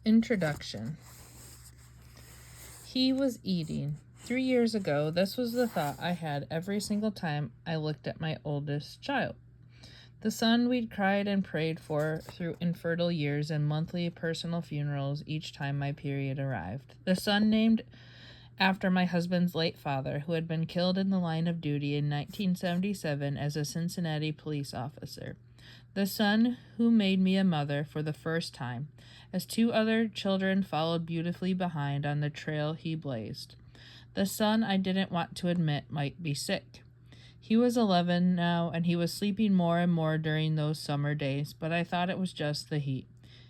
Introduction. He was eating. 3 years ago, this was the thought I had every single time I looked at my oldest child. The son we'd cried and prayed for through infertile years and monthly personal funerals each time my period arrived. The son named after my husband's late father, who had been killed in the line of duty in 1977 as a Cincinnati police officer. The son who made me a mother for the first time, as 2 other children followed beautifully behind on the trail he blazed. The son I didn't want to admit might be sick. He was 11 now, and he was sleeping more and more during those summer days, but I thought it was just the heat.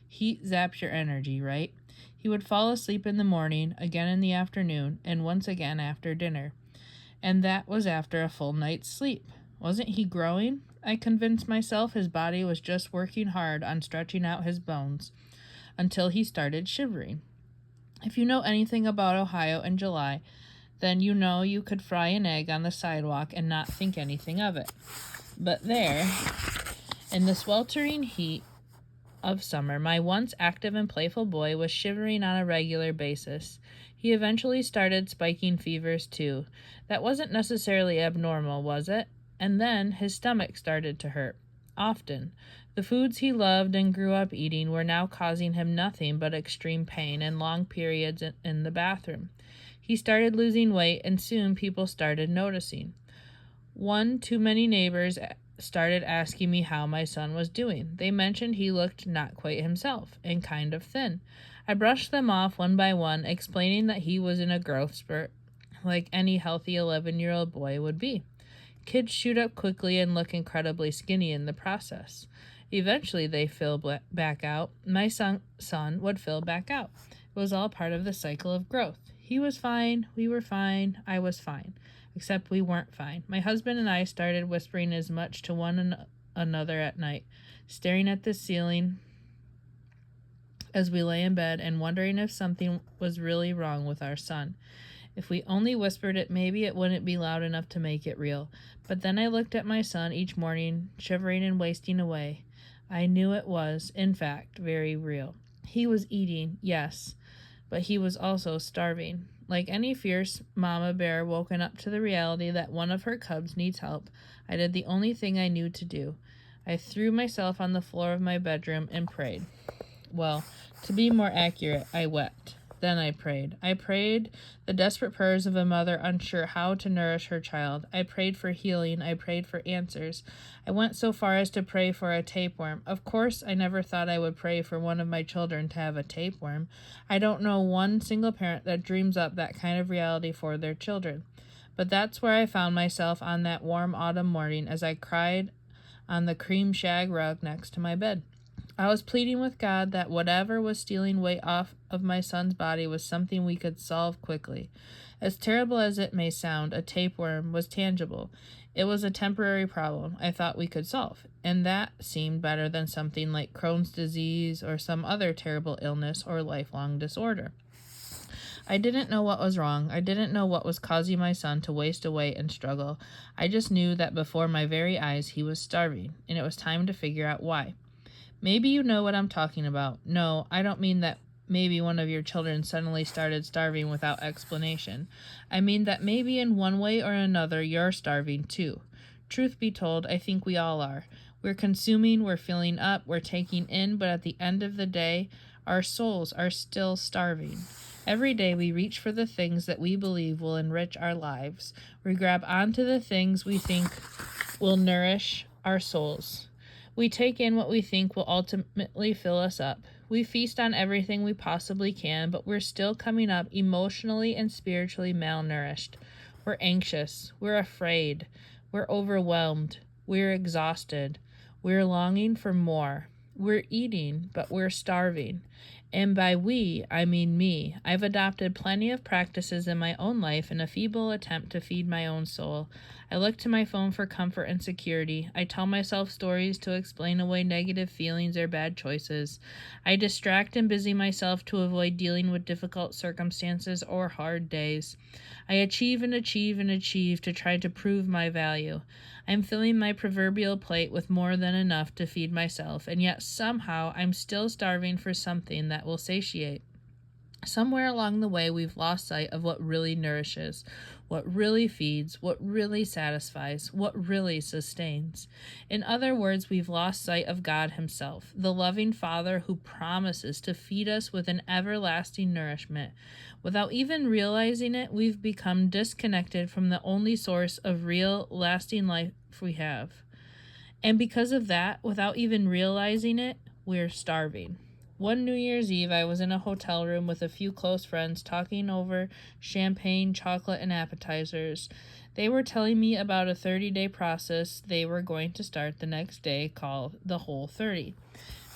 Heat zaps your energy, right? He would fall asleep in the morning, again in the afternoon, and once again after dinner. And that was after a full night's sleep. Wasn't he growing? I convinced myself his body was just working hard on stretching out his bones until he started shivering. If you know anything about Ohio in July, then you know you could fry an egg on the sidewalk and not think anything of it. But there, in the sweltering heat of summer, my once active and playful boy was shivering on a regular basis. He eventually started spiking fevers too. That wasn't necessarily abnormal, was it? And then his stomach started to hurt. Often. The foods he loved and grew up eating were now causing him nothing but extreme pain and long periods in the bathroom. He started losing weight, and soon people started noticing. One too many neighbors started asking me how my son was doing. They mentioned he looked not quite himself and kind of thin. I brushed them off one by one, explaining that he was in a growth spurt, like any healthy 11-year-old boy would be. Kids shoot up quickly and look incredibly skinny in the process. Eventually they fill back out. My son would fill back out. It was all part of the cycle of growth. He was fine, we were fine, I was fine. Except we weren't fine. My husband and I started whispering as much to one another at night, staring at the ceiling as we lay in bed and wondering if something was really wrong with our son. If we only whispered it, maybe it wouldn't be loud enough to make it real. But then I looked at my son each morning, shivering and wasting away. I knew it was, in fact, very real. He was eating, yes, but he was also starving. Like any fierce mama bear woken up to the reality that one of her cubs needs help, I did the only thing I knew to do. I threw myself on the floor of my bedroom and prayed. Well, to be more accurate, I wept. Then I prayed. I prayed the desperate prayers of a mother unsure how to nourish her child. I prayed for healing. I prayed for answers. I went so far as to pray for a tapeworm. Of course, I never thought I would pray for one of my children to have a tapeworm. I don't know one single parent that dreams up that kind of reality for their children. But that's where I found myself on that warm autumn morning as I cried on the cream shag rug next to my bed. I was pleading with God that whatever was stealing weight off of my son's body was something we could solve quickly. As terrible as it may sound, a tapeworm was tangible. It was a temporary problem I thought we could solve, and that seemed better than something like Crohn's disease or some other terrible illness or lifelong disorder. I didn't know what was wrong. I didn't know what was causing my son to waste away and struggle. I just knew that before my very eyes he was starving, and it was time to figure out why. Maybe you know what I'm talking about. No, I don't mean that maybe one of your children suddenly started starving without explanation. I mean that maybe in one way or another you're starving too. Truth be told, I think we all are. We're consuming, we're filling up, we're taking in, but at the end of the day, our souls are still starving. Every day we reach for the things that we believe will enrich our lives. We grab onto the things we think will nourish our souls. We take in what we think will ultimately fill us up. We feast on everything we possibly can, but we're still coming up emotionally and spiritually malnourished. We're anxious. We're afraid. We're overwhelmed. We're exhausted. We're longing for more. We're eating, but we're starving. And by we, I mean me. I've adopted plenty of practices in my own life in a feeble attempt to feed my own soul. I look to my phone for comfort and security. I tell myself stories to explain away negative feelings or bad choices. I distract and busy myself to avoid dealing with difficult circumstances or hard days. I achieve and achieve and achieve to try to prove my value. I'm filling my proverbial plate with more than enough to feed myself, and yet somehow I'm still starving for something that will satiate. Somewhere along the way, we've lost sight of what really nourishes, what really feeds, what really satisfies, what really sustains. In other words, we've lost sight of God Himself, the loving Father who promises to feed us with an everlasting nourishment. Without even realizing it, we've become disconnected from the only source of real, lasting life we have. And because of that, without even realizing it, we're starving. One New Year's Eve, I was in a hotel room with a few close friends talking over champagne, chocolate, and appetizers. They were telling me about a 30-day process they were going to start the next day called the Whole 30.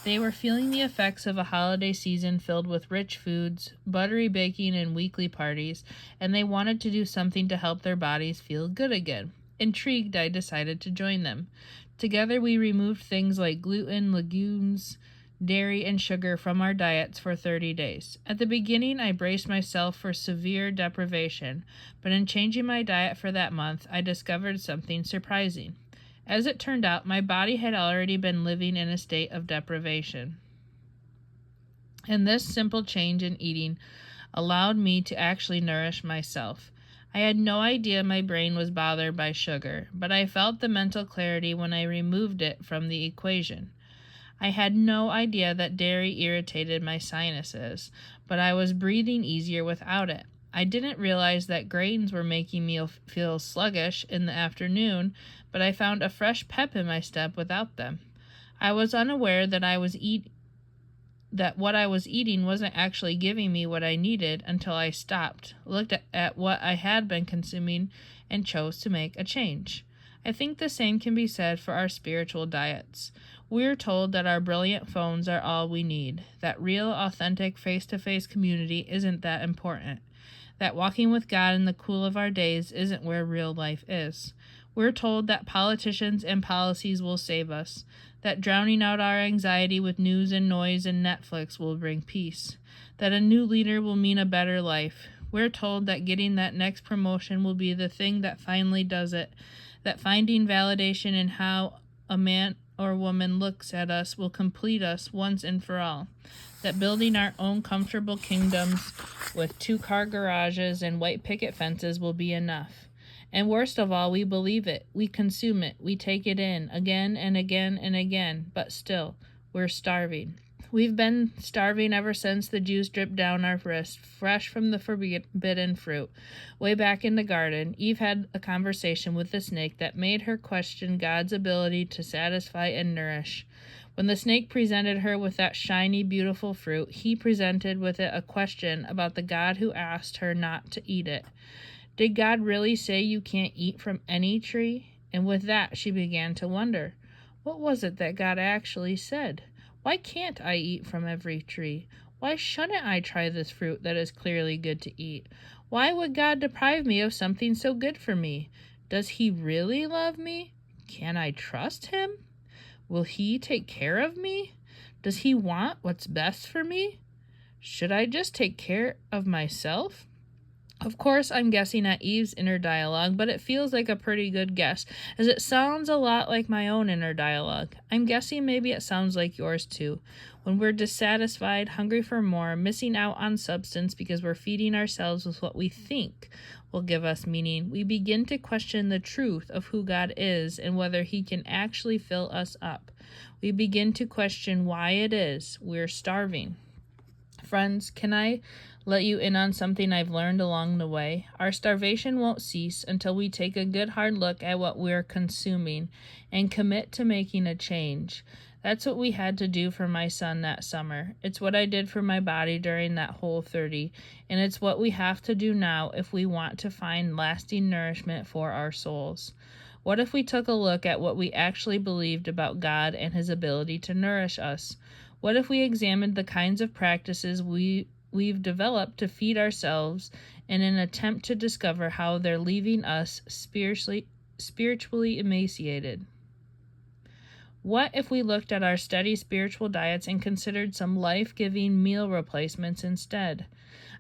They were feeling the effects of a holiday season filled with rich foods, buttery baking, and weekly parties, and they wanted to do something to help their bodies feel good again. Intrigued, I decided to join them. Together, we removed things like gluten, legumes, dairy, and sugar from our diets for 30 days. At the beginning, I braced myself for severe deprivation, but in changing my diet for that month, I discovered something surprising. As it turned out, my body had already been living in a state of deprivation. And this simple change in eating allowed me to actually nourish myself. I had no idea my brain was bothered by sugar, but I felt the mental clarity when I removed it from the equation. I had no idea that dairy irritated my sinuses, but I was breathing easier without it. I didn't realize that grains were making me feel sluggish in the afternoon, but I found a fresh pep in my step without them. I was unaware that what I was eating wasn't actually giving me what I needed until I stopped, looked at what I had been consuming, and chose to make a change. I think the same can be said for our spiritual diets. We're told that our brilliant phones are all we need, that real, authentic, face-to-face community isn't that important, that walking with God in the cool of our days isn't where real life is. We're told that politicians and policies will save us, that drowning out our anxiety with news and noise and Netflix will bring peace, that a new leader will mean a better life. We're told that getting that next promotion will be the thing that finally does it, that finding validation in how a man or woman looks at us will complete us once and for all, that building our own comfortable kingdoms with 2-car garages and white picket fences will be enough. And worst of all, we believe it, we consume it, we take it in again and again and again, but still, we're starving. We've been starving ever since the juice dripped down our wrist, fresh from the forbidden fruit. Way back in the garden, Eve had a conversation with the snake that made her question God's ability to satisfy and nourish. When the snake presented her with that shiny, beautiful fruit, he presented with it a question about the God who asked her not to eat it. Did God really say you can't eat from any tree? And with that, she began to wonder, what was it that God actually said? Why can't I eat from every tree? Why shouldn't I try this fruit that is clearly good to eat? Why would God deprive me of something so good for me? Does He really love me? Can I trust Him? Will He take care of me? Does He want what's best for me? Should I just take care of myself? Of course, I'm guessing at Eve's inner dialogue, but it feels like a pretty good guess, as it sounds a lot like my own inner dialogue. I'm guessing maybe it sounds like yours too. When we're dissatisfied, hungry for more, missing out on substance because we're feeding ourselves with what we think will give us meaning, we begin to question the truth of who God is and whether He can actually fill us up. We begin to question why it is we're starving. Friends, can I let you in on something I've learned along the way? Our starvation won't cease until we take a good hard look at what we're consuming and commit to making a change. That's what we had to do for my son that summer. It's what I did for my body during that Whole 30, and it's what we have to do now if we want to find lasting nourishment for our souls. What if we took a look at what we actually believed about God and His ability to nourish us? What if we examined the kinds of practices we've developed to feed ourselves in an attempt to discover how they're leaving us spiritually emaciated? What if we looked at our steady spiritual diets and considered some life-giving meal replacements instead?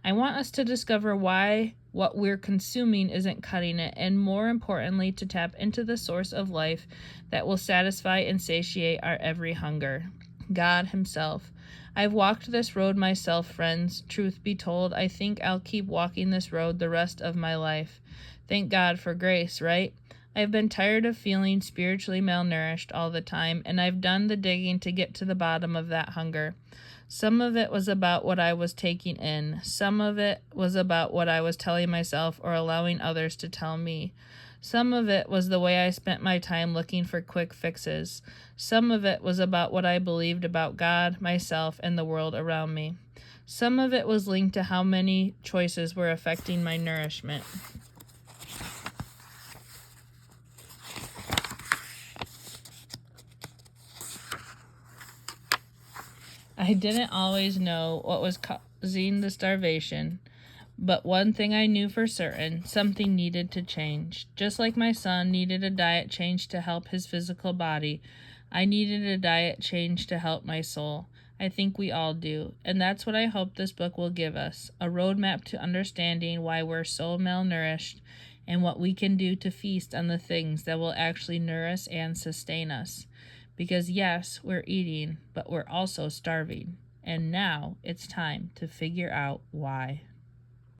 I want us to discover why what we're consuming isn't cutting it, and more importantly, to tap into the source of life that will satisfy and satiate our every hunger, God Himself. I've walked this road myself, friends. Truth be told, I think I'll keep walking this road the rest of my life. Thank God for grace, right? I've been tired of feeling spiritually malnourished all the time, and I've done the digging to get to the bottom of that hunger. Some of it was about what I was taking in. Some of it was about what I was telling myself or allowing others to tell me. Some of it was the way I spent my time looking for quick fixes. Some of it was about what I believed about God, myself, and the world around me. Some of it was linked to how many choices were affecting my nourishment. I didn't always know what was causing the starvation, but one thing I knew for certain, something needed to change. Just like my son needed a diet change to help his physical body, I needed a diet change to help my soul. I think we all do, and that's what I hope this book will give us, a roadmap to understanding why we're so malnourished and what we can do to feast on the things that will actually nourish and sustain us. Because yes, we're eating, but we're also starving. And now it's time to figure out why.